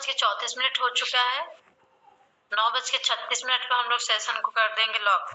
9:34 हो चुका है। 9:36 पर हम लोग सेशन को कर देंगे लॉक।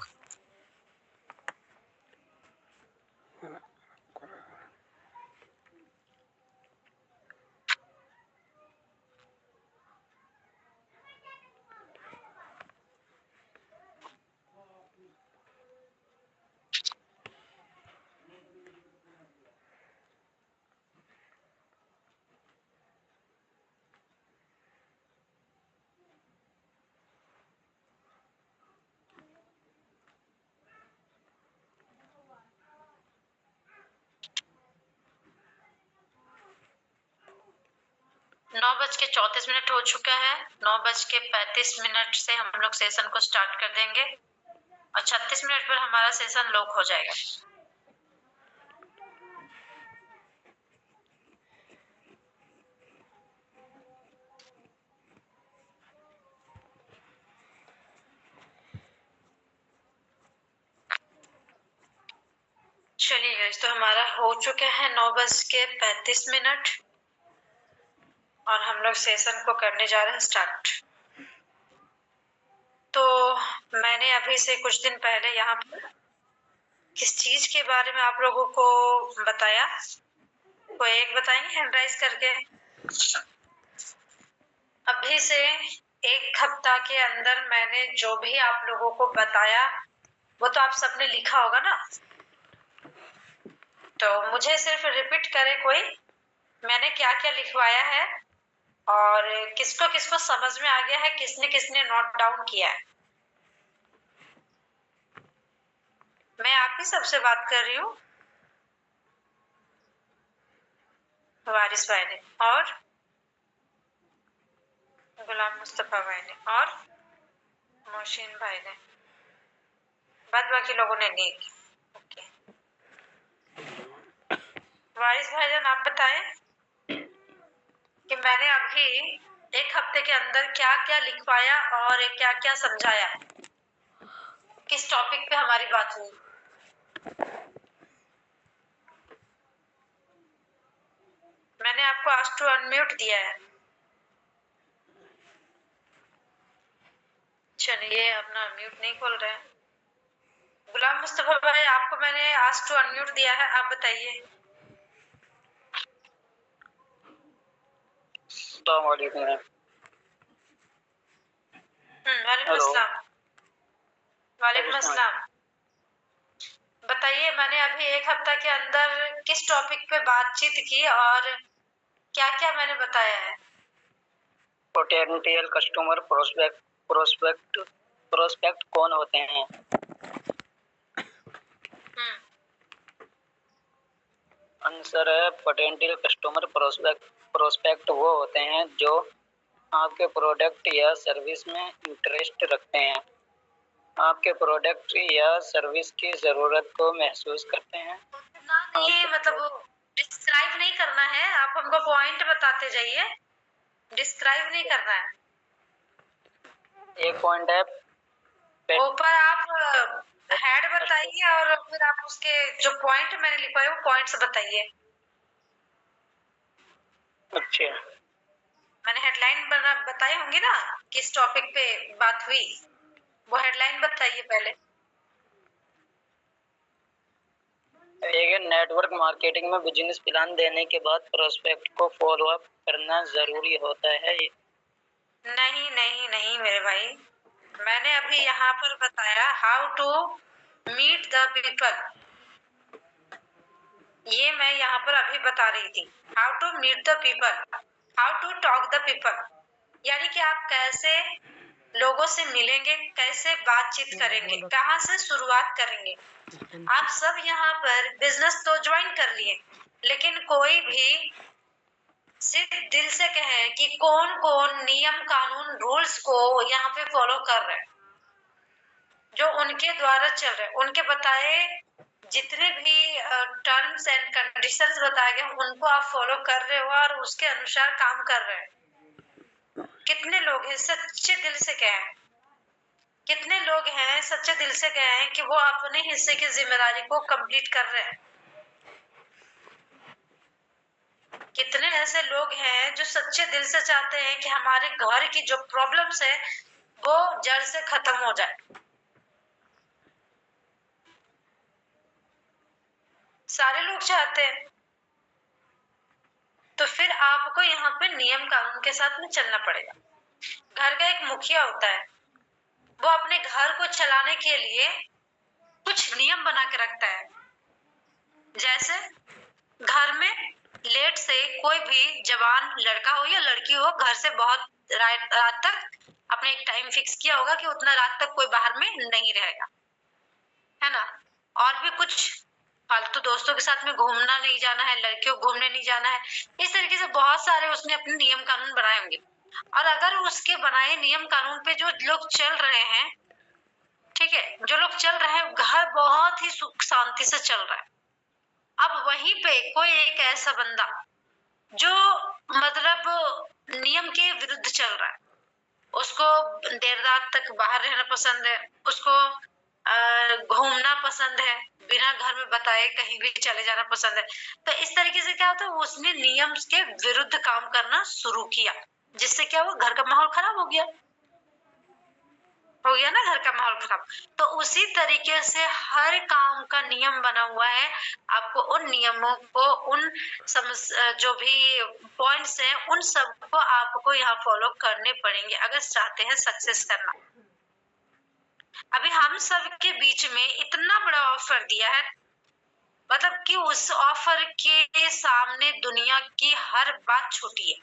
नौ बज के 34 हो चुका है। 9:35 से हम लोग सेशन को स्टार्ट कर देंगे और 36 मिनट पर हमारा सेशन लॉक हो जाएगा। चलिए गाइस, तो हमारा हो चुका है 9:35 और हम लोग सेशन को करने जा रहे हैं स्टार्ट। तो मैंने अभी से कुछ दिन पहले यहाँ पर किस चीज के बारे में आप लोगों को बताया, कोई एक बताएंगे हैंड राइज करके। अभी से एक हफ्ता के अंदर मैंने जो भी आप लोगों को बताया वो तो आप सबने लिखा होगा ना, तो मुझे सिर्फ रिपीट करे कोई, मैंने क्या क्या लिखवाया है और किसको किसको समझ में आ गया है, किसने किसने नोट डाउन किया है। मैं आप ही सबसे बात कर रही हूँ, वारिस भाई ने और गुलाम मुस्तफा भाई ने और मोहसिन भाई ने, बाद बाकी लोगों ने नहीं की। ओके, वारिस भाईजान आप बताएं कि मैंने अभी एक हफ्ते के अंदर क्या क्या लिखवाया और क्या क्या समझाया, किस टॉपिक पे हमारी बात हुई। मैंने आपको आस्क टू अनम्यूट दिया है। चलिए, अपना म्यूट नहीं खोल रहे हैं। गुलाम मुस्तफा भाई, आपको मैंने आस्क टू अनम्यूट दिया है, आप बताइए। अस्सलामुअलैकुम। वालेकुम अस्सलाम। वालेकुम अस्सलाम। बताइए, मैंने अभी एक हफ्ता के अंदर किस टॉपिक पे बातचीत की और क्या क्या मैंने बताया है। पोटेंशियल कस्टमर प्रोस्पेक्ट कौन होते हैं? आंसर है पोटेंशियल कस्टमर प्रोस्पेक्ट वो होते हैं जो आपके प्रोडक्ट या सर्विस में इंटरेस्ट रखते हैं, आपके प्रोडक्ट या सर्विस की जरूरत को महसूस करते हैं। ये मतलब डिस्क्राइब नहीं करना है, आप हमको पॉइंट बताते जाइए, डिस्क्राइब नहीं करना है। एक पॉइंट है, ऊपर आप हेड बताइए और फिर आप उसके जो पॉइंट मैंने लिखा है वो पॉइंट्स बताइए। अच्छा, मैंने हेडलाइन बताई होंगी ना, किस टॉपिक पे बात हुई, वो हेडलाइन बताइए पहले। एक नेटवर्क मार्केटिंग में बिजनेस प्लान देने के बाद प्रोस्पेक्ट को फॉलो अप करना जरूरी होता है। नहीं नहीं नहीं मेरे भाई, मैंने अभी यहाँ पर बताया how to meet the people, ये मैं यहाँ पर अभी बता रही थी। How to meet the people, how to talk the people, यानी कि आप कैसे लोगों से मिलेंगे, कैसे बातचीत करेंगे, कहाँ से शुरुआत करेंगे। आप सब यहाँ पर बिजनेस तो ज्वाइन कर लिए, लेकिन कोई भी सिर्फ दिल से कहे कि कौन कौन नियम कानून रूल्स को यहाँ पे फॉलो कर रहे हैं, जो उनके द्वारा चल रहे हैं, उनके बताए जितने भी टर्म्स एंड कंडीशंस बताए गए उनको आप फॉलो कर रहे हो और उसके अनुसार काम कर रहे हैं। कितने लोग हैं सच्चे दिल से कहें, कितने लोग हैं सच्चे दिल से कहें कि वो अपने हिस्से की जिम्मेदारी को कंप्लीट कर रहे हैं। कितने ऐसे लोग हैं जो सच्चे दिल से चाहते हैं कि हमारे घर की जो प्रॉब्लम्स है वो जड़ से खत्म हो जाए। सारे लोग चाहते हैं। तो फिर आपको यहाँ पे नियम कानून के साथ में चलना पड़ेगा। घर का एक मुखिया होता है, वो अपने घर को चलाने के लिए कुछ नियम बना के रखता है। जैसे घर में लेट से कोई भी जवान लड़का हो या लड़की हो घर से बहुत रात तक अपने एक टाइम फिक्स किया होगा कि उतना रात तक कोई बाहर में नहीं रहेगा, है ना। और भी कुछ फालतू दोस्तों के साथ में घूमना नहीं जाना है, लड़कियों को घूमने नहीं जाना है। इस तरीके से बहुत सारे उसने अपने नियम कानून बनाए होंगे। और अगर उसके बनाए नियम कानून पे जो लोग चल रहे हैं, ठीक है, जो लोग चल रहे हैं, घर बहुत ही सुख शांति से चल रहा है। अब वहीं पे कोई एक ऐसा बंदा जो मतलब नियम के विरुद्ध चल रहा है, उसको देर रात तक बाहर रहना पसंद है, उसको घूमना पसंद है, बिना घर में बताए कहीं भी चले जाना पसंद है। तो इस तरीके से क्या होता है, उसने नियम के विरुद्ध काम करना शुरू किया, जिससे क्या हुआ, घर का माहौल खराब हो गया ना, घर का माहौल खराब। तो उसी तरीके से हर काम का नियम बना हुआ है। आपको उन नियमों को, उन जो भी पॉइंट्स हैं, उन सबको आपको यहाँ फॉलो करने पड़ेंगे अगर चाहते हैं सक्सेस करना। अभी हम सब के बीच में इतना बड़ा ऑफर दिया है, मतलब कि उस ऑफर के सामने दुनिया की हर बात छोटी है।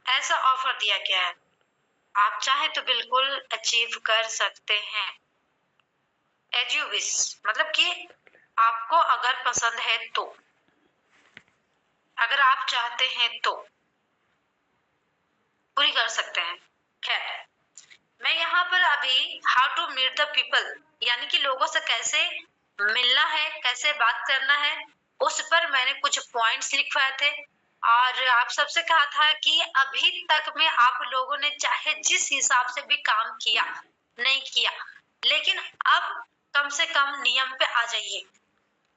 ऐसा ऑफर दिया गया है, आप चाहे तो बिल्कुल अचीव कर सकते हैं एज यू विश। मतलब कि आपको अगर पसंद है तो, अगर आप चाहते हैं तो पूरी कर सकते हैं। खैर, मैं यहाँ पर अभी how to meet the people, यानी कि लोगों से कैसे मिलना है, कैसे बात करना है, उस पर मैंने कुछ पॉइंट्स लिखवाए थे। और आप सबसे कहा था कि अभी तक में आप लोगों ने चाहे जिस हिसाब से भी काम किया नहीं किया, लेकिन अब कम से कम नियम पे आ जाइए।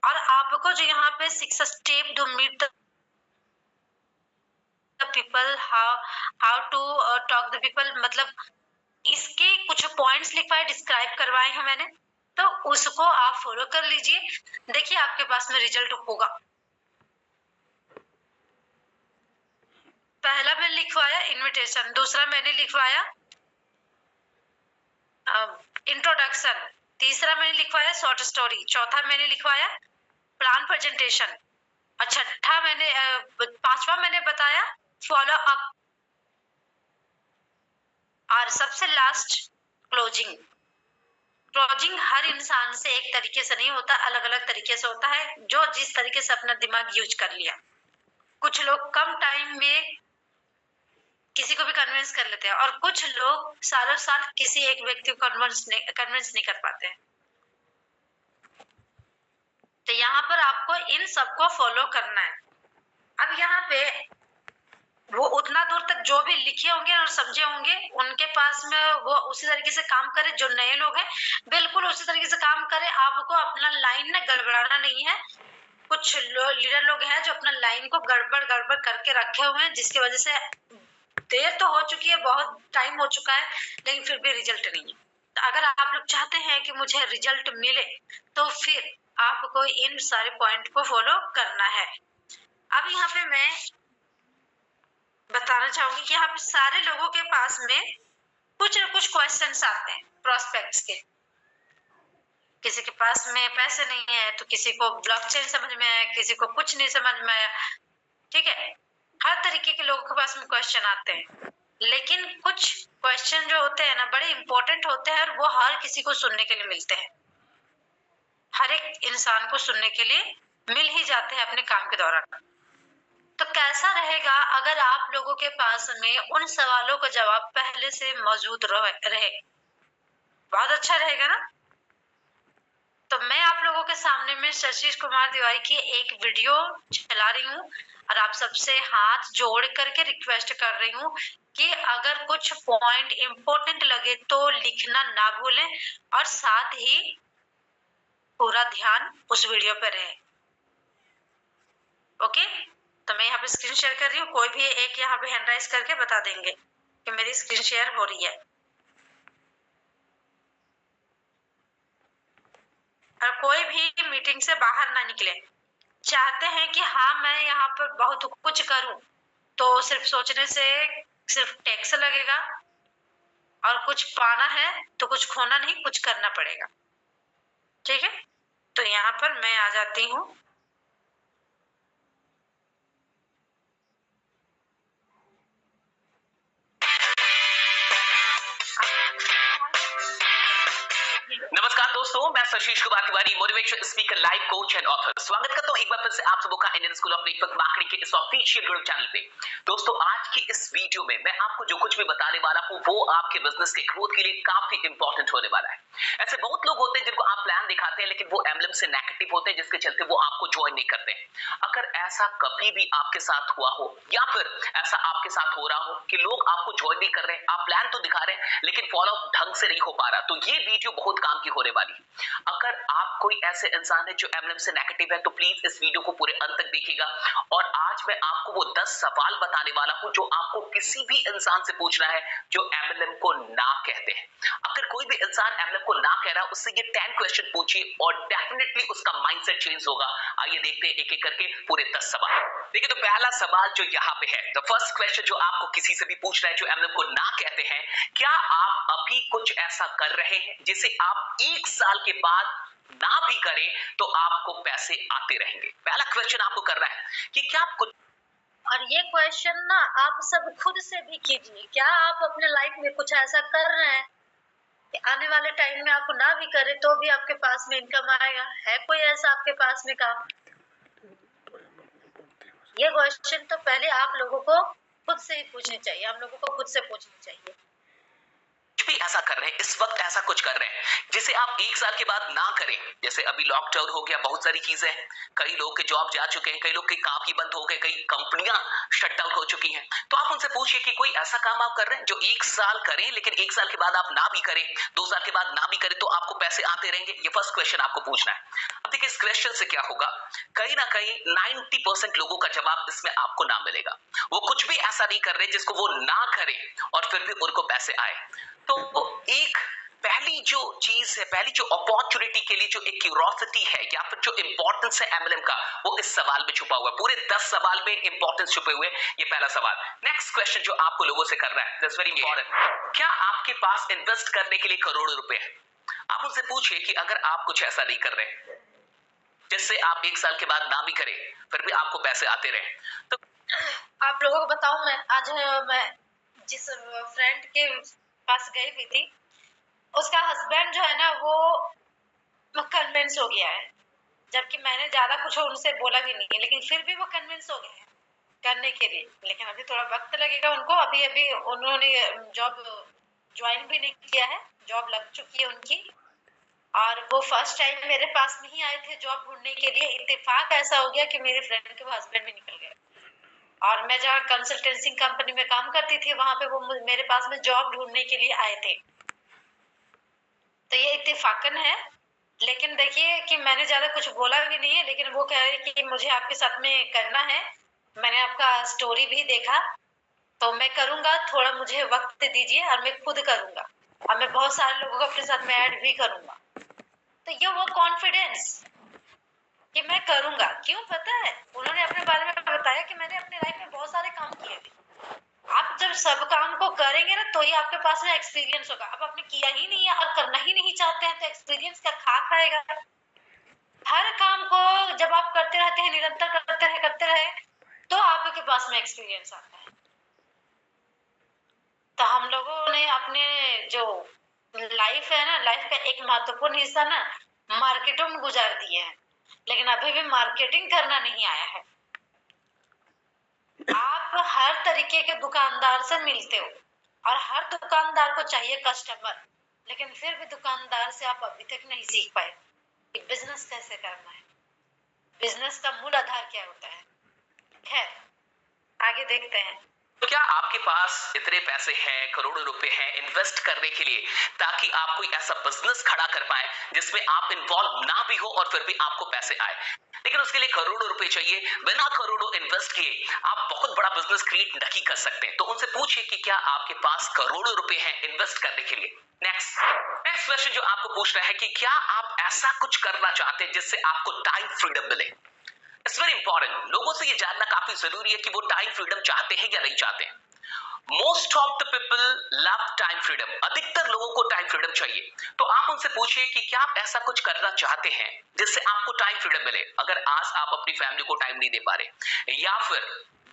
और आपको जो यहाँ पे 6 step to meet the people, how to talk the people, मतलब इसके कुछ पॉइंट्स लिखवाए, डिस्क्राइब करवाए हैं मैंने, तो उसको आप फॉलो कर लीजिए। देखिए आपके पास में रिजल्ट होगा। पहला मैंने लिखवाया इनविटेशन, दूसरा मैंने लिखवाया इंट्रोडक्शन, तीसरा मैंने लिखवाया शॉर्ट स्टोरी, चौथा मैंने लिखवाया प्लान प्रेजेंटेशन, और छठा मैंने पांचवा मैंने बताया फॉलो अप, और सबसे लास्ट क्लोजिंग। क्लोजिंग हर इंसान से एक तरीके से नहीं होता, अलग अलग तरीके से होता है, जो जिस तरीके से अपना दिमाग यूज कर लिया। कुछ लोग कम टाइम में किसी को भी कन्विंस कर लेते हैं, और कुछ लोग सालों साल किसी एक व्यक्ति को कन्विंस नहीं कर पाते हैं। तो यहाँ पर आपको इन सबको फॉलो करना है। अब यहाँ पे वो उतना दूर तक जो भी लिखे होंगे और समझे होंगे, उनके पास में वो उसी तरीके से काम करे। जो नए लोग हैं बिल्कुल उसी तरीके से काम करे। आपको अपना लाइन ना गड़बड़ाना नहीं है। कुछ लीडर लोग हैं जो अपना लाइन को गड़बड़ करके रखे हुए हैं, जिसकी वजह से देर तो हो चुकी है, बहुत टाइम हो चुका है, लेकिन फिर भी रिजल्ट नहीं है। तो अगर आप लोग चाहते हैं कि मुझे रिजल्ट मिले, तो फिर आपको इन सारे पॉइंट को फॉलो करना है। अब यहाँ पे मैं बताना चाहूंगी कि यहाँ पे सारे लोगों के पास में कुछ न कुछ क्वेश्चंस आते हैं प्रोस्पेक्ट्स के। किसी के पास में पैसे नहीं है, तो किसी को ब्लॉकचेन समझ में आया, किसी को कुछ नहीं समझ में आया। ठीक है, हर तरीके के लोगों के पास में क्वेश्चन आते हैं, लेकिन कुछ क्वेश्चन जो होते हैं ना, बड़े इंपॉर्टेंट होते हैं, और वो हर किसी को सुनने के लिए मिलते हैं। हर एक इंसान को सुनने के लिए मिल ही जाते हैं अपने काम के दौरान। तो कैसा रहेगा अगर आप लोगों के पास में उन सवालों का जवाब पहले से मौजूद रहे? बहुत अच्छा रहेगा ना। तो मैं आप लोगों के सामने में शशिश कुमार तिवारी की एक वीडियो चला रही हूँ, और आप सबसे हाथ जोड़ करके रिक्वेस्ट कर रही हूँ कि अगर कुछ पॉइंट इंपॉर्टेंट लगे तो लिखना ना भूलें, और साथ ही पूरा ध्यान उस वीडियो पे रहे। ओके, तो मैं यहाँ पे स्क्रीन शेयर कर रही हूँ, कोई भी एक यहाँ पे हैंड राइज करके बता देंगे कि मेरी स्क्रीन शेयर हो रही है। और कोई भी मीटिंग से बाहर ना निकले। चाहते हैं कि हाँ मैं यहाँ पर बहुत कुछ करूं, तो सिर्फ सोचने से सिर्फ टैक्स लगेगा, और कुछ पाना है तो कुछ खोना नहीं, कुछ करना पड़ेगा। ठीक है, तो यहाँ पर मैं आ जाती हूँ। नमस्कार दोस्तों, मैं Sashish Kumar Tiwari, motivation speaker, life coach and author. स्वागत करता हूं एक बार फिर से आप सबों का Indian school of network marketing के इस ऑफिशियल यूट्यूब चैनल पे। दोस्तों, आज की इस वीडियो में मैं आपको जो कुछ भी बताने वाला हूं वो आपके बिजनेस के ग्रोथ के लिए काफी इंपॉर्टेंट होने वाला है। ऐसे बहुत लोग होते हैं जिनको आप प्लान दिखाते हैं लेकिन वो एम्बलम से नेगेटिव होते हैं, जिसके चलते वो आपको ज्वाइन नहीं करते हैं। अगर ऐसा कभी भी आपके साथ हुआ हो या फिर ऐसा आपके साथ हो रहा हो कि लोग आपको ज्वाइन नहीं कर रहे हैं, आप प्लान तो दिखा रहे हैं लेकिन फॉलो अप ढंग से नहीं हो पा रहा, तो ये वीडियो बहुत काम की होने वाली है। अगर आप कोई ऐसे इंसान है जो एमएलएम से नेगेटिव है तो प्लीज इस वीडियो को पूरे अंत तक देखिएगा। और आज मैं आपको वो 10 सवाल बताने वाला हूं जो आपको किसी भी इंसान से पूछना है जो एमएलएम को ना कहते हैं। अगर कोई भी इंसान एमएलएम को ना कह रहा है, उससे ये 10 क्वेश्चन पूछिए और डेफिनेटली उसका माइंडसेट चेंज होगा। आइए देखते हैं एक एक करके पूरे 10 सवाल। देखिए, तो पहला सवाल जो यहाँ पे है, द फर्स्ट क्वेश्चन जो आपको किसी से भी पूछना है जो एमएलएम को ना कहते हैं, क्या आप अभी कुछ ऐसा कर रहे हैं जिसे आप 1 साल के बाद ना भी करें तो आपको पैसे आते रहेंगे? पहला क्वेश्चन आपको करना है कि क्या आप कुछ, और ये क्वेश्चन ना आप सब खुद से भी कीजिए, क्या आप अपने लाइफ में कुछ ऐसा कर रहे हैं कि आने वाले टाइम में आप ना भी करें तो भी आपके पास में इनकम आएगा? है कोई ऐसा आपके पास में काम? ये क्वेश्चन तो पहले आप लोगों को खुद से ही पूछने चाहिए, हम लोगों को खुद से पूछनी चाहिए। भी ऐसा कर रहे हैं, इस वक्त ऐसा कुछ कर रहे हैं जिसे आप 1 साल के बाद ना करें। जैसे अभी लॉकडाउन हो गया, बहुत सारी चीजें हैं, कई लोग के जॉब जा चुके हैं, कई लोग के काम ही बंद हो गए, कई कंपनियां शट डाउन हो चुकी हैं। तो आप उनसे पूछिए कि कोई ऐसा काम आप कर रहे हैं जो 1 साल करें लेकिन 1 साल के बाद आप ना भी करें, 2 साल के बाद ना भी करें तो आपको पैसे आते रहेंगे। ये फर्स्ट क्वेश्चन आपको पूछना है। अब देखिए, इस क्वेश्चन से क्या होगा, कहीं ना कहीं 90% लोगों का जवाब इसमें आपको ना मिलेगा। वो कुछ भी ऐसा नहीं कर रहे जिसको वो ना करें और फिर भी उनको पैसे आए। तो एक पहली जो चीज है, पहली जो अपॉर्चुनिटी के लिए जो एक क्यूरोसिटी है या फिर जो इंपॉर्टेंस है एमएलएम का, वो इस सवाल में छुपा हुआ है। पूरे 10 सवाल में इंपॉर्टेंस छुपे हुए। ये पहला सवाल। नेक्स्ट क्वेश्चन जो आपको लोगों से करना है, दैट्स वेरी इंपॉर्टेंट। क्या आपके पास इन्वेस्ट करने के लिए करोड़ों रुपए है? आप उनसे पूछिए कि अगर आप कुछ ऐसा नहीं कर रहे जिससे आप 1 साल के बाद ना भी करें फिर भी आपको पैसे आते रहे, तो आप लोगों को बताऊं, मैं आज मैं जिस फ्रेंड के पास गई हुई थी, उसका हस्बैंड जो है ना वो कन्विंस हो गया है, जबकि मैंने ज्यादा कुछ उनसे बोला भी नहीं है, लेकिन फिर भी वो कन्विंस हो गए हैं करने के लिए। लेकिन अभी थोड़ा वक्त लगेगा उनको, अभी अभी उन्होंने जॉब ज्वाइन भी नहीं किया है, जॉब लग चुकी है उनकी, और वो फर्स्ट टाइम मेरे पास नहीं आए थे जॉब ढूंढने के लिए। इत्तेफाक ऐसा हो गया कि मेरे फ्रेंड के हस्बैंड भी निकल गए, और मैं जहाँ कंसल्टेंसी कंपनी में काम करती थी वहां पे वो मेरे पास में जॉब ढूंढने के लिए आए थे। तो ये इत्तेफाकन है, लेकिन देखिए कि मैंने ज्यादा कुछ बोला भी नहीं है, लेकिन वो कह रहे कि मुझे आपके साथ में करना है। मैंने आपका स्टोरी भी देखा, तो मैं करूंगा, थोड़ा मुझे वक्त दीजिए और मैं खुद करूंगा, और मैं बहुत सारे लोगों को अपने साथ में ऐड भी करूंगा। तो ये वो कॉन्फिडेंस कि मैं करूंगा, क्यों पता है, उन्होंने अपने बारे में बताया कि मैंने अपने लाइफ में बहुत सारे काम किए थे। आप जब सब काम को करेंगे ना तो ही आपके पास में एक्सपीरियंस होगा। अब आपने किया ही नहीं है और करना ही नहीं चाहते हैं तो एक्सपीरियंस क्या खा खाएगा? हर काम को जब आप करते रहते हैं, निरंतर करते रहे तो आपके पास में एक्सपीरियंस आता है। तो हम लोगों ने अपने जो लाइफ है ना, लाइफ का एक महत्वपूर्ण हिस्सा ना मार्केटों में गुजार दिए हैं, लेकिन अभी भी मार्केटिंग करना नहीं आया है। आप हर तरीके के दुकानदार से मिलते हो और हर दुकानदार को चाहिए कस्टमर, लेकिन फिर भी दुकानदार से आप अभी तक नहीं सीख पाए कि बिजनेस कैसे करना है, बिजनेस का मूल आधार क्या होता है। खैर, आगे देखते हैं। तो क्या आपके पास इतने पैसे हैं, करोड़ों रुपए हैं इन्वेस्ट करने के लिए, ताकि आप कोई ऐसा बिजनेस खड़ा कर पाए जिसमें आप इन्वॉल्व ना भी हो और फिर भी आपको पैसे आए? लेकिन उसके लिए करोड़ों रुपए चाहिए। बिना करोड़ों इन्वेस्ट किए आप बहुत बड़ा बिजनेस क्रिएट नहीं कर सकते। तो उनसे पूछिए कि क्या आपके पास करोड़ों रुपए हैं इन्वेस्ट करने के लिए। नेक्स्ट क्वेश्चन जो आपको पूछ रहा है कि क्या आप ऐसा कुछ करना चाहते हैं जिससे आपको टाइम फ्रीडम मिले। It's very important. लोगों से ये जानना काफी जरूरी है कि वो टाइम फ्रीडम चाहते हैं या नहीं चाहते। Most of the people love time freedom. अधिकतर लोगों को टाइम फ्रीडम चाहिए। तो आप उनसे पूछिए कि क्या आप ऐसा कुछ करना चाहते हैं जिससे आपको टाइम फ्रीडम मिले। अगर आज आप अपनी फैमिली को टाइम नहीं दे पा रहे, या फिर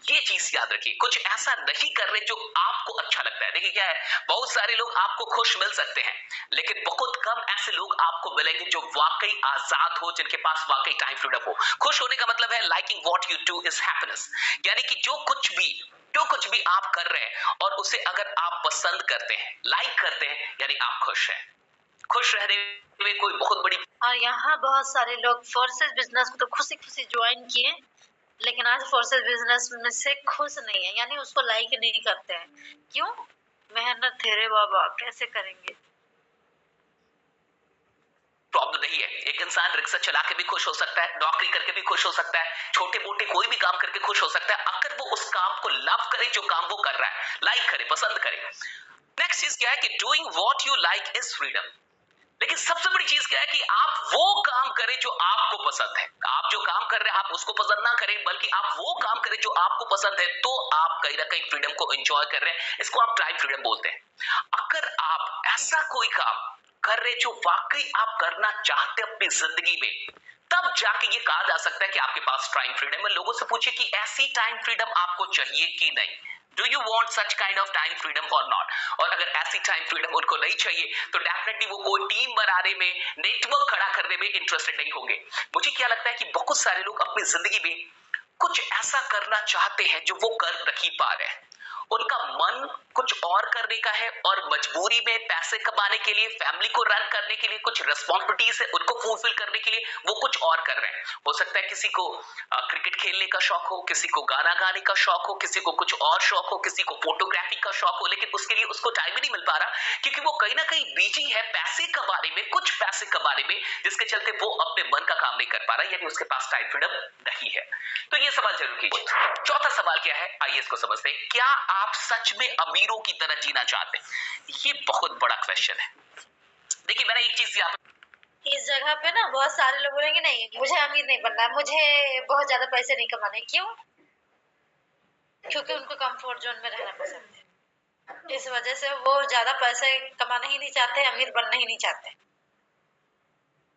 ये चीज याद रखिए, कुछ ऐसा नहीं कर रहे जो आपको अच्छा लगता है। देखिए क्या है, बहुत सारे लोग आपको खुश मिल सकते हैं, लेकिन बहुत कम ऐसे लोग आपको मिलेंगे जो वाकई आजाद हो, जिनके पास वाकई टाइम फ्रीडम हो। खुश होने का मतलब है liking what you do is happiness, यानी कि जो कुछ भी आप कर रहे हैं और उसे अगर आप पसंद करते हैं, लाइक करते हैं, यानी आप खुश हैं। खुश रहने में कोई बहुत बड़ी। और यहाँ बहुत सारे लोग फोर्सेस बिजनेस को तो खुशी खुशी ज्वाइन किए, लेकिन आज फोर्सेस बिजनेस में से खुश नहीं है, यानी उसको लाइक नहीं करते हैं। क्यों? मेहनत है रे बाबा, कैसे करेंगे। प्रॉब्लम नहीं है। एक इंसान रिक्शा चला के भी खुश हो सकता है, नौकरी करके भी खुश हो सकता है, छोटे मोटे कोई भी काम करके खुश हो सकता है, अगर वो उस काम को लव करे, जो काम वो कर रहा है, लाइक करे, पसंद करे। नेक्स्ट चीज क्या है कि doing what you like is freedom. लेकिन सबसे बड़ी चीज क्या है कि आप वो काम करें जो आपको पसंद है। आप जो काम कर रहे हैं आप उसको पसंद ना करें, बल्कि आप वो काम करें जो आपको पसंद है, तो आप कहीं ना कहीं फ्रीडम को एंजॉय कर रहे हैं। इसको आप टाइम फ्रीडम बोलते हैं। अगर आप ऐसा कोई काम कर रहे जो वाकई आप करना चाहते अपनी जिंदगी में, तब जाके ये कहा जा सकता है कि आपके पास टाइम फ्रीडम है। लोगों से पूछिए कि ऐसी टाइम फ्रीडम आपको चाहिए कि नहीं। Do you want such kind of time freedom और नॉट। और अगर ऐसी टाइम फ्रीडम उनको नहीं चाहिए तो डेफिनेटली वो कोई टीम बनाने में, नेटवर्क खड़ा करने में इंटरेस्टेड नहीं होंगे। मुझे क्या लगता है कि बहुत सारे लोग अपनी जिंदगी में कुछ ऐसा करना चाहते हैं जो वो कर नहीं पा रहे हैं। उनका मन कुछ और करने का है, और मजबूरी में पैसे कमाने के लिए, फैमिली को रन करने के लिए, कुछ रिस्पॉन्सिबिलिटीज है उनको फुलफिल करने के लिए वो कुछ और कर रहे हैं। हो सकता है किसी को क्रिकेट खेलने का शौक हो, किसी को गाना गाने का शौक हो, किसी को कुछ और शौक हो, किसी को फोटोग्राफी का शौक हो, लेकिन उसके लिए उसको टाइम ही नहीं मिल पा रहा, क्योंकि वो कहीं ना कहीं बिजी है पैसे कमाने में, कुछ पैसे कमाने में, जिसके चलते वो अपने मन का काम नहीं कर पा रहा, यानी उसके पास टाइम फ्रीडम नहीं है। तो ये सवाल जरूर कीजिए। चौथा सवाल क्या है, आइए इसको समझते हैं। क्या आप सच में अमीरों की तरह जीना चाहते हैं? ये बहुत बड़ा क्वेश्चन है। देखिए मैंने एक चीज यहाँ पे, इस जगह पे ना बहुत सारे लोग बोलेंगे नहीं मुझे अमीर नहीं बनना है, मुझे बहुत ज्यादा पैसे नहीं कमाने। क्यों? क्योंकि उनको कंफर्ट जोन में रहना पसंद है। इस वजह से वो ज्यादा पैसे कमाना ही नहीं चाहते, अमीर बनना ही नहीं चाहते,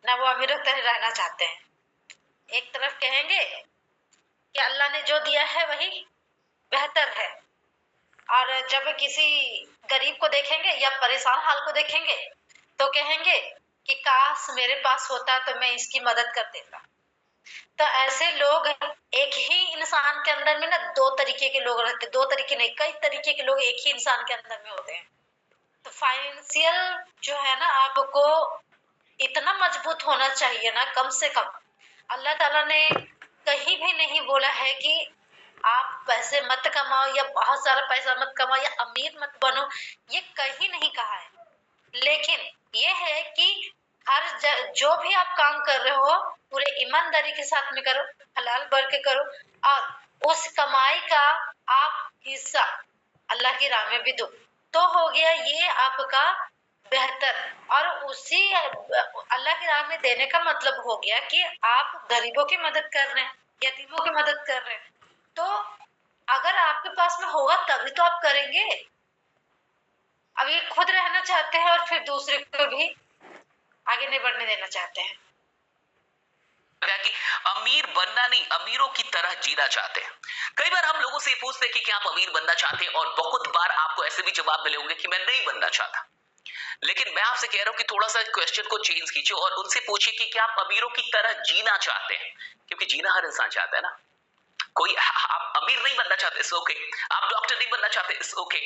ना वो अमीरों की तरह रहना चाहते हैं। एक तरफ कहेंगे कि अल्लाह ने जो दिया है वही बेहतर है, और जब किसी गरीब को देखेंगे या परेशान हाल को देखेंगे तो कहेंगे कि काश मेरे पास होता तो मैं इसकी मदद कर देता। तो ऐसे लोग, एक ही इंसान के अंदर में ना दो तरीके के लोग रहते, दो तरीके नहीं कई तरीके के लोग एक ही इंसान के अंदर में होते हैं। तो फाइनेंशियल जो है ना, आपको इतना मजबूत होना चाहिए ना, कम से कम अल्लाह ताला ने कहीं भी नहीं बोला है कि आप पैसे मत कमाओ या बहुत सारा पैसा मत कमाओ या अमीर मत बनो, ये कहीं नहीं कहा है। लेकिन ये है कि जो भी आप काम कर रहे हो पूरे ईमानदारी के साथ में करो, हलाल बढ़ के करो, और उस कमाई का आप हिस्सा अल्लाह की राह में भी दो, तो हो गया ये आपका बेहतर। और उसी अल्लाह की राह में देने का मतलब हो गया कि आप गरीबों की मदद कर रहे हैं, यतीमों की मदद कर रहे हैं। तो अगर आपके पास में होगा तभी तो आप करेंगे। अब ये खुद रहना चाहते हैं और फिर दूसरे को भी आगे नहीं बढ़ने देना चाहते हैं। कि अमीर बनना नहीं, अमीरों की तरह जीना चाहते हैं। कई बार हम लोगों से पूछते हैं कि क्या आप अमीर बनना चाहते हैं, और बहुत बार आपको ऐसे भी जवाब मिले होंगे कि मैं नहीं बनना चाहता। लेकिन मैं आपसे कह रहा हूं कि थोड़ा सा क्वेश्चन को चेंज कीजिए और उनसे पूछिए कि क्या आप अमीरों की तरह जीना चाहते हैं, क्योंकि जीना हर इंसान चाहता है ना। कोई आप अमीर नहीं बनना चाहते, इट्स ओके। आप डॉक्टर नहीं बनना चाहते, इट्स ओके।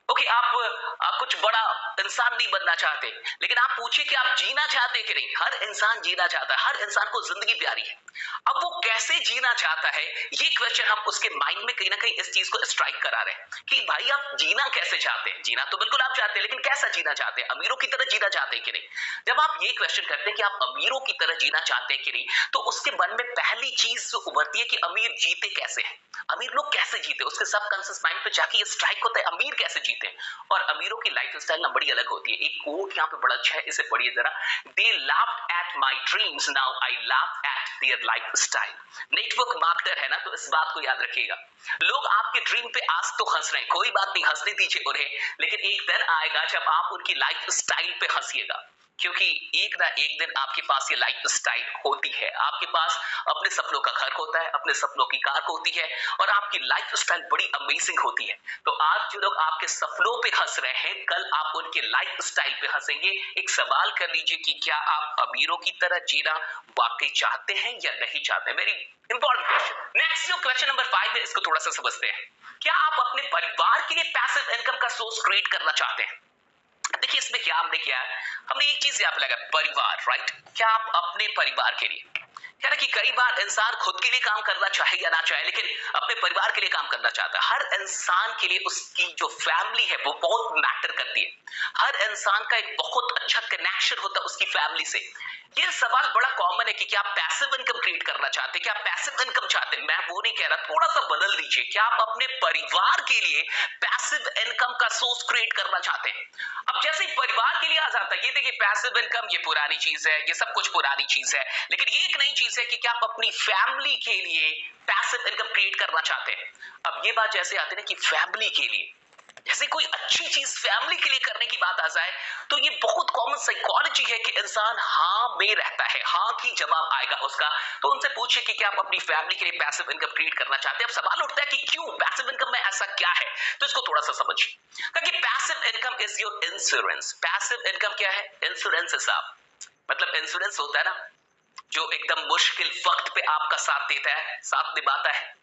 ओके, आप कुछ बड़ा इंसान नहीं बनना चाहते, लेकिन आप पूछिए कि आप जीना चाहते कि नहीं। हर इंसान जीना चाहता है, हर इंसान को जिंदगी प्यारी है। अब वो कैसे जीना चाहता है, ये क्वेश्चन हम उसके माइंड में कहीं ना कहीं इस चीज को स्ट्राइक करा रहे हैं कि भाई आप जीना कैसे चाहते हैं। जीना तो बिल्कुल आप चाहते हैं, लेकिन कैसा जीना चाहते हैं? अमीरों की तरह जीना चाहते हैं कि नहीं? जब आप ये क्वेश्चन करते हैं कि आप अमीरों की तरह जीना चाहते हैं कि नहीं, तो उसके मन में पहली चीज जो उभरती है कि अमीर जीते कैसे हैं, अमीर लोग कैसे जीते। उसके सबकॉन्शियस माइंड पे जाके ये स्ट्राइक होता है, अमीर कैसे जीते। और अमीरों की लाइफ स्टाइल ना बड़ी अलग होती है। एक कोट यहाँ पे बड़ा अच्छा है, इसे पढ़िए जरा। They laughed at my dreams, now I laugh at their lifestyle. Network marketer है ना, तो इस बात को याद रखिएगा। लोग आपके ड्रीम पे आज तो हंस रहे हैं, कोई बात नहीं, हंसने दीजिए उन्हें, लेकिन एक दिन आएगा जब आप उनकी लाइफ स्टाइल पे हंसिएगा। क्योंकि एक ना एक दिन आपके पास ये लाइफ स्टाइल होती है, आपके पास अपने सपनों का घर होता है, अपने सपनों की कार होती है, और आपकी लाइफ स्टाइल बड़ी अमेजिंग होती है। तो आज जो लोग आपके सपनों पे हंस रहे हैं, कल आप उनके लाइफ स्टाइल पे हंसेंगे। एक सवाल कर लीजिए कि क्या आप अमीरों की तरह जीना वाकई चाहते हैं या नहीं चाहते हैं। Very important question. नेक्स्ट जो क्वेश्चन नंबर 5 है, इसको थोड़ा सा समझते हैं। क्या आप अपने परिवार के लिए पैसिव इनकम का सोर्स क्रिएट करना चाहते हैं? देखिए इसमें क्या हमने किया है, हमने एक चीज यहाँ पे लगा, परिवार, राइट। क्या आप अपने परिवार के लिए, क्या ना कि कई बार इंसान खुद के लिए काम करना चाहे या ना चाहे, लेकिन अपने परिवार के लिए काम करना चाहता है। हर इंसान के लिए उसकी जो फैमिली है वो बहुत मैटर करती है। हर इंसान का एक बहुत अच्छा कनेक्शन होता है उसकी फैमिली से। ये सवाल बड़ा कॉमन है कि क्या आप पैसिव इनकम क्रिएट करना चाहते हैं, क्या आप पैसिव इनकम चाहते हैं। मैं वो नहीं कह रहा, थोड़ा सा बदल दीजिए। क्या आप अपने परिवार के लिए पैसिव इनकम का सोर्स क्रिएट करना चाहते हैं? अब जैसे ही परिवार के लिए आ जाता है, ये देखिए पैसिव इनकम ये पुरानी चीज है, ये सब कुछ पुरानी चीज है, लेकिन ये एक नई चीज है कि क्या आप अपनी फैमिली के लिए पैसिव इनकम क्रिएट करना चाहते हैं। अब ये बात जैसे आती है ना कि फैमिली के लिए, जैसे कोई अच्छी चीज फैमिली के लिए करने की बात आ जाए, तो ये बहुत कॉमन साइकोलॉजी है कि इंसान हाँ में रहता है, हाँ की जवाब आएगा उसका। तो उनसे पूछिए कि क्या आप अपनी फैमिली के लिए पैसिव इनकम क्रिएट करना चाहते हैं। अब सवाल उठता है कि क्यों, पैसिव इनकम में ऐसा क्या है, तो इसको थोड़ा सा समझिए। क्योंकि passive income is your insurance. Passive income क्या है? इंश्योरेंस है साहब। मतलब इंश्योरेंस होता है ना, जो एकदम मुश्किल वक्त पे आपका साथ देता है, साथ निभाता है।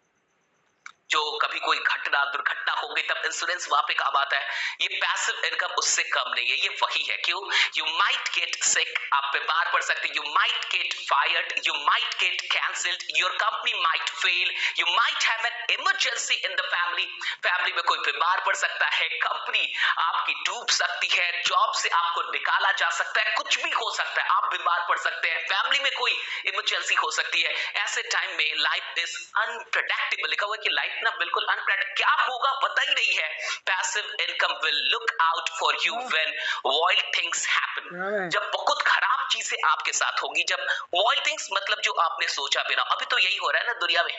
जो कभी कोई घटना दुर्घटना हो गई तब इंश्योरेंस वहां पे काम आता है। ये पैसिव इनकम उससे कम नहीं है, ये वही है। क्यों? यू माइट गेट सिक, आप बीमार पड़ सकते हैं, you might get fired, you might get cancelled, your company might fail, you might have an emergency in the family. Family में कोई बीमार पड़ सकता है, कंपनी आपकी डूब सकती है, जॉब से आपको निकाला जा सकता है, कुछ भी हो सकता है, आप बीमार पड़ सकते हैं, फैमिली में कोई इमरजेंसी हो सकती है। ऐसे टाइम में लाइफ इज अनप्रेडिक्टेबल। लिखा हुआ है कि लाइफ ना बिल्कुल अनप्रेडिक्टेबल, क्या होगा पता ही नहीं है। Passive income will look out for you when wild things happen. जब बहुत खराब चीजें आपके साथ होंगी, जब वाइल्ड थिंग्स मतलब जो आपने सोचा भी ना। अभी तो यही हो रहा है ना दुनिया में।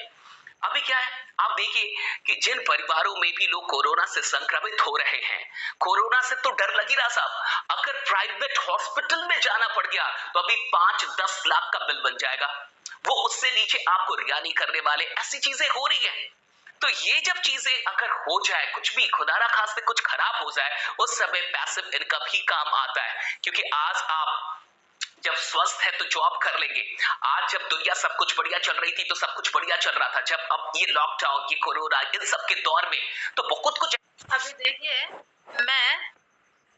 अभी क्या है, आप देखिए कि जिन परिवारों में भी लोग कोरोना से संक्रमित हो रहे हैं, कोरोना से तो डर लग ही रहा साहब। अगर प्राइवेट हॉस्पिटल में जाना पड़ गया तो अभी 5-10 लाख का बिल बन जाएगा, वो उससे नीचे आपको रिया नहीं करने वाले। ऐसी चीजें हो रही है। तो ये जब चीजें अगर हो जाए, कुछ भी खुदा ना खास्ते कुछ खराब हो जाए, उस समय पैसिव इनकम ही काम आता है। क्योंकि आज आप जब स्वस्थ है तो जॉब कर लेंगे। आज जब दुनिया सब कुछ बढ़िया चल रही थी तो सब कुछ बढ़िया चल रहा था। जब अब ये लॉकडाउन, ये कोरोना, इन सब के दौर में तो बहुत कुछ। अभी देखिए मैं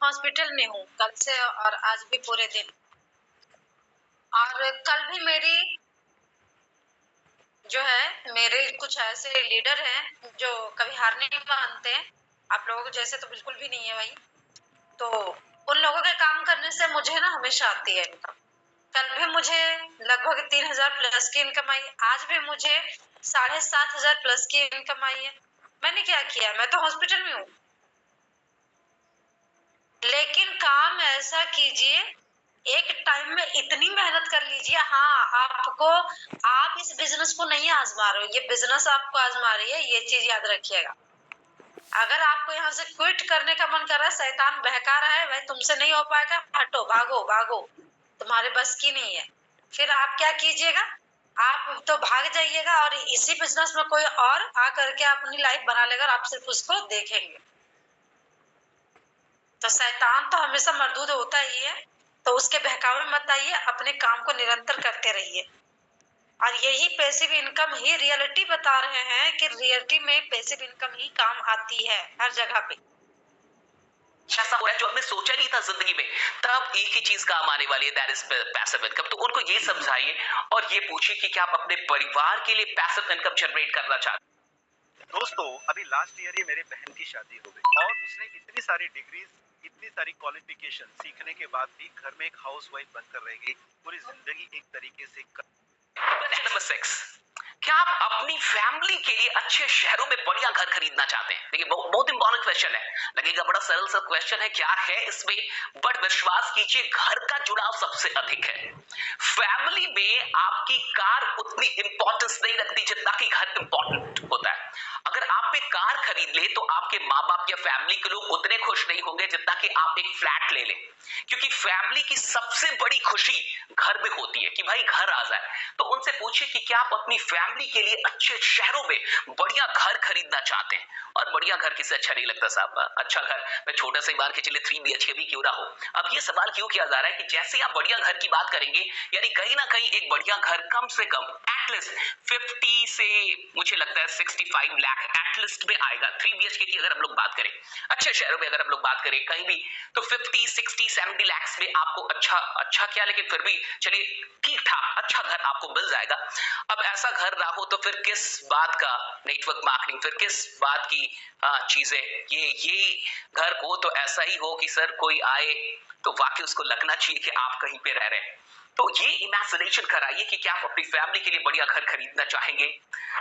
हॉस्पिटल में हूँ कल से और आज भी पूरे दिन, और कल भी मेरी जो है, मेरे कुछ ऐसे लीडर हैं जो कभी हार नहीं मानते हैं। आप लोगों जैसे तो बिल्कुल भी नहीं है भाई। तो उन लोगों के काम करने से मुझे ना हमेशा आती है इनकम। कल भी मुझे लगभग 3,000 प्लस की इनकम आई, आज भी मुझे 7,500 प्लस की इनकम आई है। मैंने क्या किया, मैं तो हॉस्पिटल में हूँ, लेकिन काम ऐसा कीजिए, एक टाइम में इतनी मेहनत कर लीजिए। हाँ, आप इस बिजनेस को नहीं आजमा रहे हो, ये बिजनेस आपको आजमा रही है, ये चीज याद रखिएगा। अगर आपको यहाँ से क्विट करने का मन कर रहा है, शैतान बहका रहा है, भाई तुमसे नहीं हो पाएगा, हटो, भागो भागो, तुम्हारे बस की नहीं है, फिर आप क्या कीजिएगा, आप तो भाग जाइएगा और इसी बिजनेस में कोई और आकर के अपनी लाइफ बना लेगा और आप सिर्फ उसको देखेंगे। तो शैतान तो हमेशा मरदूद होता ही है, तो उसके बहकावे में मत आइए, अपने काम को निरंतर करते रहिए। और यही पैसिव इनकम ही रियलिटी बता रहे हैं कि रियलिटी में पैसिव इनकम ही काम आती है हर जगह पे। ऐसा हो रहा है जो हमने सोचा नहीं था जिंदगी में, तब एक ही चीज काम आने वाली है, दैट इज पैसिव इनकम। तो उनको ये समझाइए और ये पूछिए कि क्या आप अपने परिवार के लिए पैसिव इनकम जनरेट करना चाहते हैं। दोस्तों, अभी लास्ट ईयर ही मेरे बहन की शादी हो गई और उसने इतनी सारी डिग्रीज, इतनी सारी क्वालिफिकेशन सीखने के बाद भी घर में एक हाउसवाइफ बनकर रह गई। पूरी जिंदगी एक तरीके से नंबर 6, क्या आप अपनी फैमिली के लिए अच्छे शहरों में बढ़िया घर खरीदना चाहते हैं? देखिए बहुत इंपॉर्टेंट क्वेश्चन है, लगेगा बड़ा सरल सा क्वेश्चन है, क्या है इसमें, बट विश्वास कीजिए घर का जुड़ाव सबसे अधिक है। फैमिली में आपकी कार उतनी इंपॉर्टेंस नहीं रखती जितना कि घर इंपॉर्टेंट होता है। अगर आप एक कार खरीद ले तो आपके माँ बाप या फैमिली के लोग उतने खुश नहीं होंगे जितना कि आप एक फ्लैट ले लें, क्योंकि फैमिली की सबसे बड़ी खुशी घर में होती है कि भाई घर आ जाए। तो उनसे पूछिए कि क्या आप अपनी फैमिली के लिए अच्छे शहरों में बढ़िया घर खरीदना चाहते हैं। और बढ़िया घर किसे अच्छा नहीं लगता साहब, अच्छा घर मैं छोटा सा मान के चलिए 3 BHK भी क्यों ना हो। अब ये सवाल क्यों किया जा रहा है कि जैसे आप बढ़िया घर की बात करेंगे, यानी कहीं ना कहीं एक बढ़िया घर कम से कम एटलीस्ट 50 से मुझे लगता है 65 लाख एटलीस्ट में आएगा। 3 BHK की अगर हम लोग बात करें, अच्छे शहरों में अगर हम लोग बात करें कहीं भी, तो 50, 60, 70 लाख में आपको अच्छा क्या, लेकिन फिर भी चलिए ठीक ठाक अच्छा घर आपको मिल जाएगा। अब ऐसा घर ना हो तो फिर किस बात का नेटवर्क मार्केटिंग, फिर किस बात की चीजें, ये घर हो तो ऐसा ही हो कि सर कोई आए तो वाकई उसको लगना चाहिए कि आप कहीं पे रह रहे हैं। तो ये इमेजिनेशन कराइए कि क्या आप अपनी फैमिली के लिए बढ़िया घर खरीदना चाहेंगे।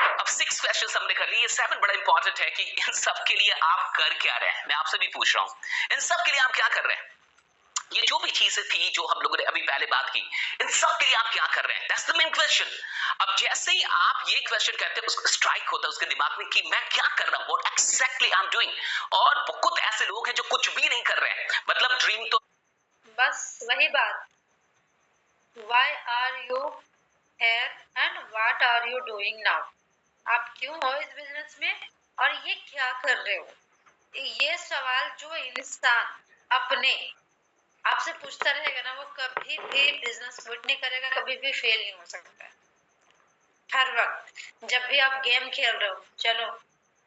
अब 6 क्वेश्चन हमने कर लिए, ये 7 बड़ा इंपॉर्टेंट है कि इन सब के लिए आप कर क्या रहे हैं। मैं आपसे भी पूछ रहा हूं, इन सब के लिए आप क्या कर रहे हैं? ये जो भी चीजें थी जो हम लोगों ने अभी पहले बात की, इन सब के लिए आप क्या कर रहे हैं? That's the main question. अब जैसे ही आप ये क्वेश्चन कहते हैं, उसको स्ट्राइक होता है उसके दिमाग में कि मैं क्या कर रहा हूं, what exactly I am doing. और बहुत ऐसे लोग हैं जो कुछ भी नहीं कर रहे हैं, मतलब ड्रीम तो बस वही बात, why are you here and what are you doing now? आप क्यों हो इस बिजनेस में और ये क्या कर रहे हो? ये सवाल जो इंसान अपने आपसे पूछता रहेगा ना, वो कभी भी बिजनेस क्विट नहीं करेगा, कभी भी फेल नहीं हो सकता है। हर वक्त जब भी आप गेम खेल रहे हो, चलो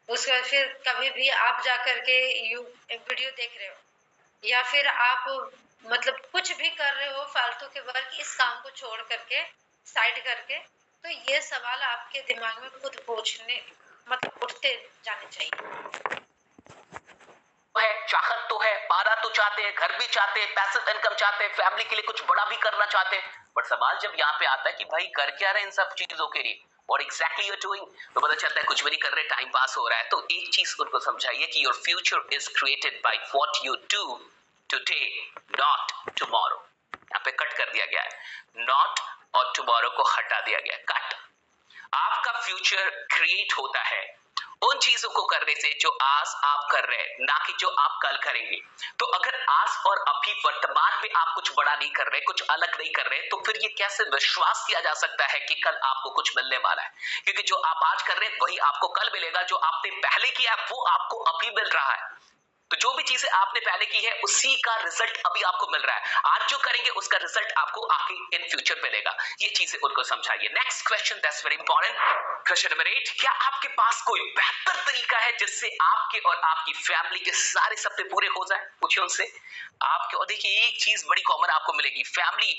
उसके बाद फिर कभी भी आप जा करके वीडियो देख रहे हो या फिर आप मतलब कुछ भी कर रहे हो फालतू के वर्क, इस काम को छोड़ करके साइड करके, तो ये सवाल आपके दिमाग में खुद पूछने मतलब उठते जाने चाहिए। है, चाहत तो है, पाना तो चाहते हैं, घर भी चाहते हैं, पैसिव इनकम चाहते हैं, फैमिली के लिए कुछ बड़ा भी करना चाहते हैं, बट सवाल जब यहाँ पे आता है कि भाई कर क्या रहे हैं इन सब चीजों के लिए, और एग्जैक्टली यू आर डूइंग, तो पता चलता है कुछ भी नहीं कर रहे, टाइम पास हो रहा है। तो एक चीज उनको समझाइए कि your future is created by what you do today, not tomorrow. यहाँ पे कट कर दिया गया है, नॉट और टुमारो को हटा दिया गया है, कट। आपका फ्यूचर क्रिएट होता है उन चीजों को करने से जो आज आप कर रहे हैं, ना कि जो आप कल करेंगे। तो अगर आज और अभी वर्तमान में आप कुछ बड़ा नहीं कर रहे, कुछ अलग नहीं कर रहे, तो फिर ये कैसे विश्वास किया जा सकता है कि कल आपको कुछ मिलने वाला है? क्योंकि जो आप आज कर रहे हैं वही आपको कल मिलेगा, जो आपने पहले किया वो आपको अभी मिल रहा है। तो जो भी चीजें आपने पहले की है उसी का रिजल्ट अभी आपको मिल रहा है, आज जो करेंगे उसका रिजल्ट आपको आगे इन फ्यूचर मिलेगा। ये चीजें उनको समझाइए। Next question, that's very important, question number 8, क्या आपके पास कोई बेहतर तरीका है जिससे आपके और आपकी फैमिली के सारे सपने पूरे हो जाए? पूछिए उनसे आपके। और देखिए एक चीज बड़ी कॉमन आपको मिलेगी, फैमिली,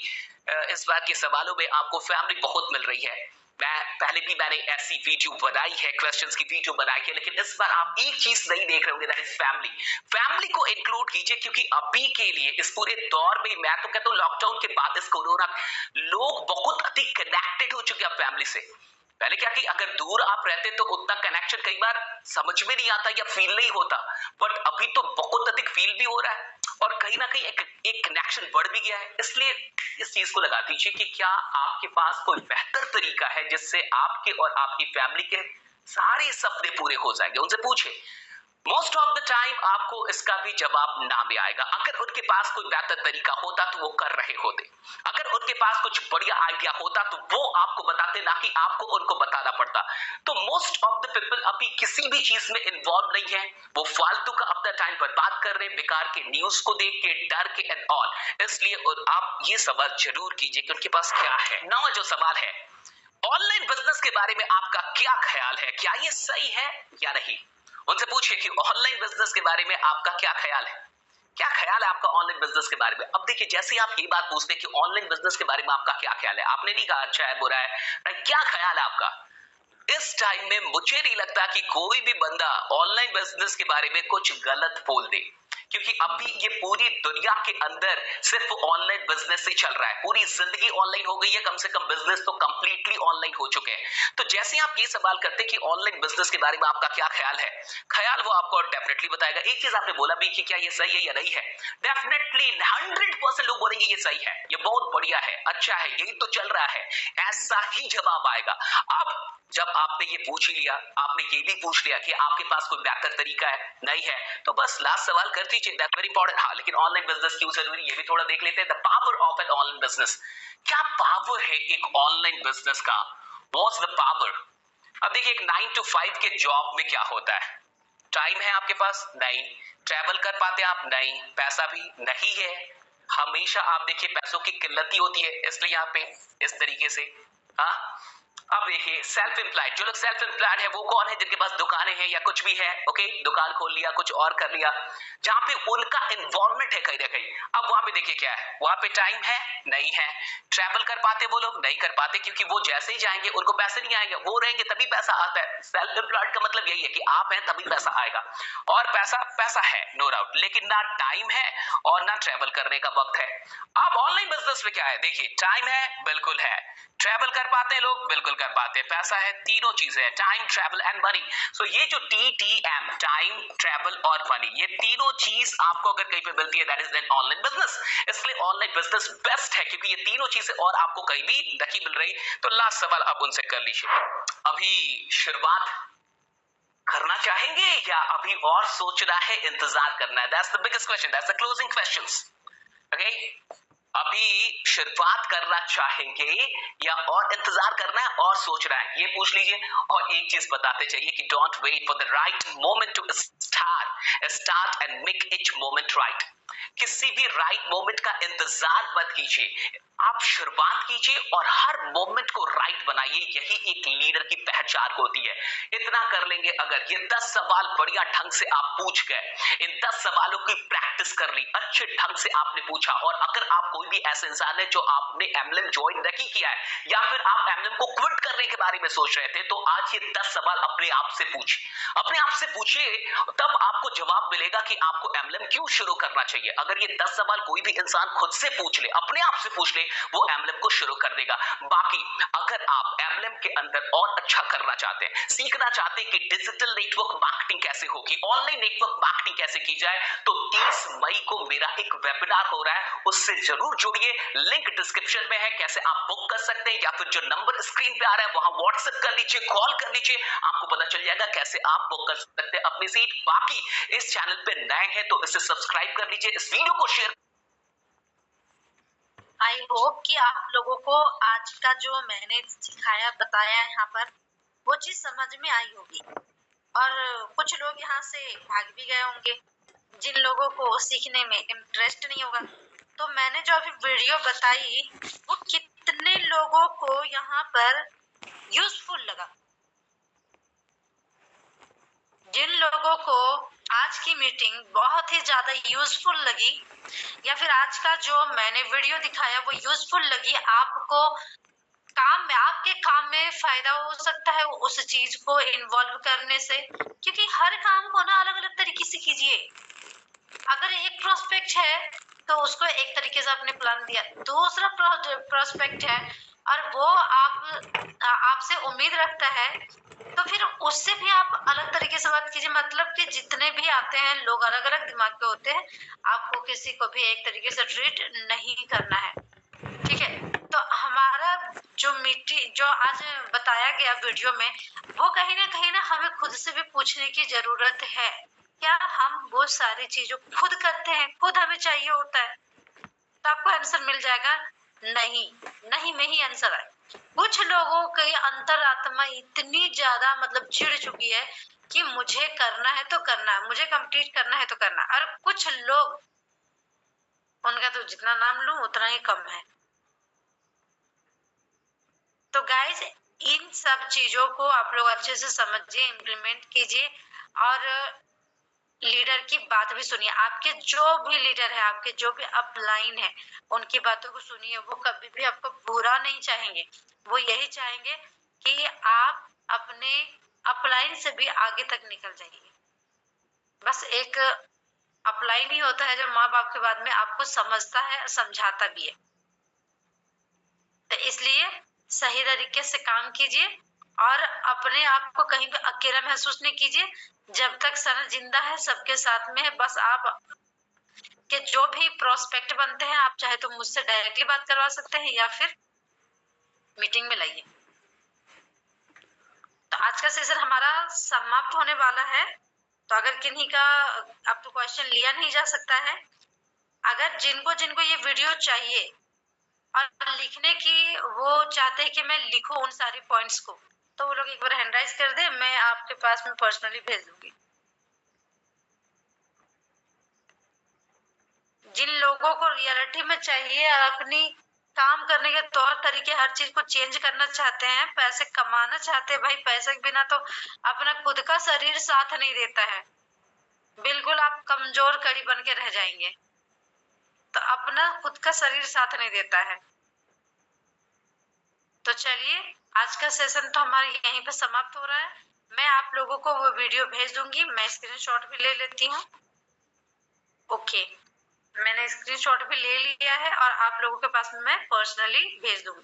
इस बात के सवालों में आपको फैमिली बहुत मिल रही है। मैंने ऐसी वीडियो बनाई है, क्वेश्चंस की वीडियो बनाई है, लेकिन इस बार आप एक चीज नहीं देख रहे होंगे, दैट इज फैमिली। फैमिली को इंक्लूड कीजिए, क्योंकि अभी के लिए इस पूरे दौर में, मैं तो कहता हूं लॉकडाउन के बाद इस कोरोना, लोग बहुत अधिक कनेक्टेड हो चुके हैं फैमिली से। पहले क्या कि अगर दूर आप रहते तो उतना कनेक्शन कई बार समझ में नहीं आता या फील नहीं होता, बट अभी तो बहुत अधिक फील भी हो रहा है और कहीं ना कहीं एक कनेक्शन बढ़ भी गया है। इसलिए इस चीज को लगा दीजिए कि क्या आपके पास कोई बेहतर तरीका है जिससे आपके और आपकी फैमिली के सारे सपने पूरे हो जाएंगे। उनसे पूछे, मोस्ट ऑफ द टाइम आपको इसका भी जवाब ना में आएगा। अगर उनके पास कोई बेहतर तरीका होता तो वो कर रहे होते, अगर उनके पास कुछ बढ़िया आइडिया होता तो वो आपको बताते, ना कि आपको उनको बताना पड़ता। तो मोस्ट ऑफ द पीपल अभी किसी भी चीज में इन्वॉल्व नहीं है, वो फालतू का अपना टाइम बर्बाद कर रहे हैं, बेकार के न्यूज को देख के, डर के एंड ऑल। इसलिए आप ये सवाल जरूर कीजिए कि उनके पास क्या है। नौ जो सवाल है, ऑनलाइन बिजनेस के बारे में आपका क्या ख्याल है, क्या ये सही है या नहीं? उनसे पूछिए कि ऑनलाइन बिजनेस के बारे में आपका क्या ख्याल है, क्या ख्याल है आपका ऑनलाइन बिजनेस के बारे में? अब देखिए, जैसे आप ये बात पूछते हैं कि ऑनलाइन बिजनेस के बारे में आपका क्या ख्याल है, आपने नहीं कहा अच्छा है बुरा है, क्या ख्याल है आपका? इस टाइम में मुझे नहीं लगता कि कोई भी बंदा ऑनलाइन बिजनेस के बारे में कुछ गलत बोल दे, क्योंकि अभी ये पूरी दुनिया के अंदर सिर्फ ऑनलाइन बिजनेस ही चल रहा है। पूरी जिंदगी ऑनलाइन हो गई है, कम से कम बिजनेस तो कंप्लीटली ऑनलाइन हो चुके हैं। तो जैसे आप ये सवाल करते हैं कि ऑनलाइन बिजनेस के बारे में आपका क्या ख्याल है, ख्याल वो आपको डेफिनेटली बताएगा। एक चीज आपने बोला भी कि क्या ये सही है या नहीं है, डेफिनेटली 100% लोग बोलेंगे ये सही है, ये बहुत बढ़िया है, अच्छा है, यही तो चल रहा है, ऐसा ही जवाब आएगा। अब जब आपने ये पूछ ही लिया, आपने ये भी पूछ लिया कि आपके पास कोई बेहतर तरीका है, नहीं है, तो बस लास्ट सवाल कर दीजिए, दैट्स वेरी इंपॉर्टेंट। हाँ, लेकिन ऑनलाइन बिजनेस क्यों जरूरी, ये भी थोड़ा देख लेते हैं। The power of an online business, क्या पावर है एक ऑनलाइन बिजनेस का, व्हाट्स द पावर? अब देखिए, एक 9 to 5 के जॉब में क्या होता है, टाइम है आपके पास? नहीं। ट्रैवल कर पाते आप? नहीं। पैसा भी नहीं है, हमेशा आप देखिए पैसों की किल्लत ही होती है, इसलिए यहाँ पे इस तरीके से। हाँ, अब देखिए सेल्फ एम्प्लॉयड, जो लोग सेल्फ एम्प्लॉयड है वो कौन है, जिनके पास दुकानें हैं या कुछ भी है, ओके, दुकान खोल लिया, कुछ और कर लिया, जहां पे उनका इन्वॉल्वमेंट है कहीं ना कहीं। अब वहां पे देखिए क्या है, वहां पे टाइम है? नहीं है। ट्रैवल कर पाते वो लोग? नहीं कर पाते, क्योंकि वो जैसे ही जाएंगे उनको पैसे नहीं आएंगे, वो रहेंगे तभी पैसा आता है। सेल्फ एम्प्लॉयड का मतलब यही है कि आप हैं तभी पैसा आएगा, और पैसा पैसा है नो डाउट, लेकिन ना टाइम है और ना ट्रैवल करने का वक्त है। अब ऑनलाइन बिजनेस में क्या है, देखिए टाइम है, बिल्कुल है, ट्रैवल कर पाते हैं लोग, बिल्कुल कर पाते हैं, पैसा है, तीनों चीजें हैं, टाइम, ट्रैवल एंड मनी। सो ये जो TTM, टाइम, ट्रैवल और मनी, ये तीनों चीज आपको अगर कहीं पे मिलती है, that is an online business. इसलिए ऑनलाइन बिजनेस बेस्ट है, क्योंकि ये तीनों चीजें और आपको कहीं भी नहीं मिल रही। तो लास्ट सवाल आप उनसे कर लीजिए, अभी शुरुआत करना चाहेंगे या अभी और सोचना है, इंतजार करना है? That's the biggest question, that's the closing questions. Okay, अभी शुरुआत करना चाहेंगे या और इंतजार करना है और सोचना है, ये पूछ लीजिए। और एक चीज बताते चाहिए कि don't wait for the right moment to start and make each moment right. किसी भी राइट मोमेंट का इंतजार मत कीजिए, आप शुरुआत कीजिए और हर मोमेंट को राइट बनाइए, यही एक लीडर की पहचान होती है। इतना कर लेंगे अगर, ये 10 सवाल बढ़िया ढंग से आप पूछ गए, इन 10 सवालों की प्रैक्टिस कर ली, अच्छे ढंग से आपने पूछा, और अगर आप कोई भी ऐसे इंसान है जो आपने एमएलएम ज्वाइन नहीं किया है या फिर आप एमएलएम को क्विट करने के बारे में सोच रहे थे, तो आज ये 10 सवाल अपने आप से पूछिए, अपने आप से पूछिए, तब आपको जवाब मिलेगा कि आपको एमएलएम क्यों शुरू करना चाहिए। अगर ये 10 सवाल कोई भी इंसान खुद से पूछ ले, अपने आप से पूछ ले, वो एमएलएम को शुरू कर देगा। बाकी अगर आप एमएलएम के अंदर और अच्छा करना चाहते हैं, सीखना चाहते हैं कि डिजिटल नेटवर्क मार्केटिंग कैसे होगी, ऑनलाइन नेटवर्क मार्केटिंग कैसे की जाए, तो 30 मई को मेरा एक वेबिनार हो रहा है, उससे जरूर जुड़िए, लिंक डिस्क्रिप्शन में है, कैसे आप बुक कर सकते हैं, या फिर जो नंबर स्क्रीन पे आ रहा है वहां व्हाट्सएप कर लीजिए, कॉल कर लीजिए, आपको पता चल जाएगा कैसे आप बुक कर सकते हैं अपनी सीट। बाकी इस चैनल पे नए हैं तो इसे सब्सक्राइब कर लीजिए, इस वीडियो को शेयर। आई होप कि आप लोगों को आज का जो मैंने सिखाया बताया यहाँ पर वो चीज समझ में आई होगी, और कुछ लोग यहाँ से भाग भी गए होंगे जिन लोगों को सीखने में इंटरेस्ट नहीं होगा। तो मैंने जो अभी वीडियो बताई वो कितने लोगों को यहाँ पर यूजफुल लगा। जिन लोगों को आज की मीटिंग बहुत ही ज्यादा यूजफुल लगी, या फिर आज का जो मैंने वीडियो दिखाया वो यूजफुल लगी, आपको काम में, आपके काम में फायदा हो सकता है उस चीज को इन्वॉल्व करने से, क्योंकि हर काम को ना अलग अलग तरीके से कीजिए। अगर एक प्रोस्पेक्ट है तो उसको एक तरीके से आपने प्लान दिया, दूसरा प्रोस्पेक्ट है और वो आपसे उम्मीद रखता है, तो फिर उससे भी आप अलग तरीके से बात कीजिए। मतलब कि जितने भी आते हैं लोग अलग अलग दिमाग के होते हैं, आपको किसी को भी एक तरीके से ट्रीट नहीं करना है, ठीक है। तो हमारा जो आज बताया गया वीडियो में, वो कहीं ना हमें खुद से भी पूछने की जरूरत है, क्या हम वो सारी चीजों खुद करते हैं, खुद हमें चाहिए होता है? तो आपको आंसर मिल जाएगा नहीं में ही आंसर आए। कुछ लोगों की अंतरात्मा इतनी ज्यादा मतलब चिढ़ चुकी है कि मुझे करना है तो करना है, मुझे कंप्लीट करना है तो करना है, और कुछ लोग, उनका तो जितना नाम लूं उतना ही कम है। तो गाइस, इन सब चीजों को आप लोग अच्छे से समझिए, इम्प्लीमेंट कीजिए, और लीडर की बात भी सुनिए। आपके जो भी लीडर है, आपके जो भी अपलाइन है, उनकी बातों को सुनिए। वो कभी भी आपको बुरा नहीं चाहेंगे, वो यही चाहेंगे कि आप अपने अपलाइन से भी आगे तक निकल जाइए। बस एक अपलाइन ही होता है जो माँ बाप के बाद में आपको समझता है, समझाता भी है। तो इसलिए सही तरीके से काम कीजिए और अपने आप को कहीं पे अकेला महसूस नहीं कीजिए। जब तक सन जिंदा है, सबके साथ में है। बस आप के जो भी प्रोस्पेक्ट बनते हैं, आप चाहे तो मुझसे डायरेक्टली बात करवा सकते हैं या फिर मीटिंग में लाइए। तो आज का सेशन हमारा समाप्त होने वाला है। तो अगर किन्हीं का अब तो क्वेश्चन लिया नहीं जा सकता है, अगर जिनको जिनको ये वीडियो चाहिए और लिखने की वो चाहते हैं कि मैं लिखूं उन सारी पॉइंट्स को, तो वो लोग एक बार हैंड राइज कर दे, मैं आपके पास में पर्सनली भेज दूंगी। जिन लोगों को रियलिटी में चाहिए, अपनी काम करने के तौर तरीके, हर चीज को चेंज करना चाहते हैं, पैसे कमाना चाहते हैं, भाई पैसे के बिना तो अपना खुद का शरीर साथ नहीं देता है। बिल्कुल आप कमजोर कड़ी बन के रह जाएंगे। तो अपना खुद का शरीर साथ नहीं देता है। तो चलिए, आज का सेशन तो हमारा यहीं पे समाप्त हो रहा है। मैं आप लोगों को वो वीडियो भेज दूंगी। मैं स्क्रीनशॉट भी ले लेती हूँ। ओके, मैंने स्क्रीनशॉट भी ले लिया है और आप लोगों के पास में मैं पर्सनली भेज दूंगी।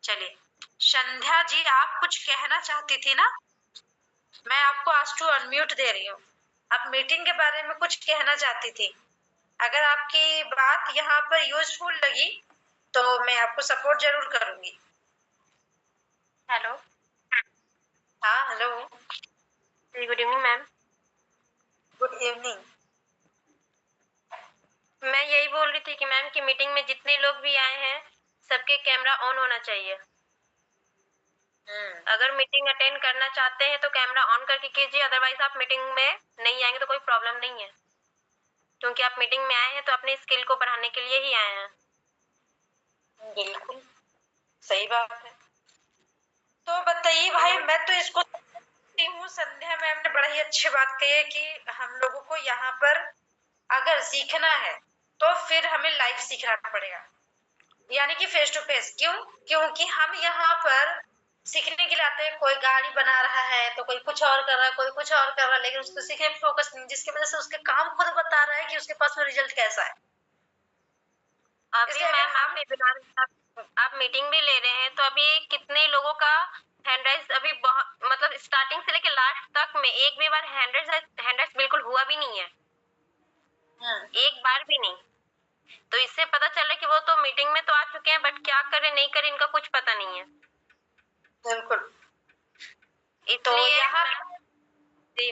चलिए, संध्या जी आप कुछ कहना चाहती थी ना? मैं आपको आज टू अनम्यूट दे रही हूँ। आप मीटिंग के बारे में कुछ कहना चाहती थी। अगर आपकी बात यहाँ पर यूजफुल लगी तो मैं आपको सपोर्ट जरूर करूंगी। हेलो। हाँ, hello. Good evening ma'am. Good evening. मैं यही बोल रही थी कि मैम की मीटिंग में जितने लोग भी आए हैं सबके कैमरा ऑन होना चाहिए। अगर मीटिंग अटेंड करना चाहते हैं तो कैमरा ऑन करके कीजिए, अदरवाइज आप मीटिंग में नहीं आएंगे तो कोई प्रॉब्लम नहीं है, क्योंकि आप मीटिंग में आए हैं तो अपने स्किल को बढ़ाने के लिए ही आए हैं। बिल्कुल सही बात है। तो बताइए भाई, मैं तो इसको हूँ, संध्या मैम ने बड़ा ही अच्छी बात कही है कि हम लोगों को यहाँ पर अगर सीखना है तो फिर हमें लाइव सीखना पड़ेगा, यानी कि फेस टू फेस। क्यों? क्योंकि हम यहाँ पर सीखने के लिए आते हैं। कोई गाड़ी बना रहा है तो कोई कुछ और कर रहा है, कोई कुछ और कर रहा है, लेकिन उसको सीखने पे फोकस नहीं, जिसकी वजह से उसके काम खुद बता रहा है कि उसके पास में रिजल्ट कैसा है। अभी मैम आप मीटिंग भी ले रहे हैं तो अभी कितने लोगों का हैंड राइज अभी बहुत, मतलब स्टार्टिंग से लेकर लास्ट तक में एक भी बार हैंड राइज बिल्कुल हुआ भी नहीं है। एक बार भी नहीं। तो इससे पता चल रहा है कि वो तो मीटिंग में तो आ चुके हैं, बट क्या करे नहीं करे इनका कुछ पता नहीं है। बिल्कुल। तो यहाँ जी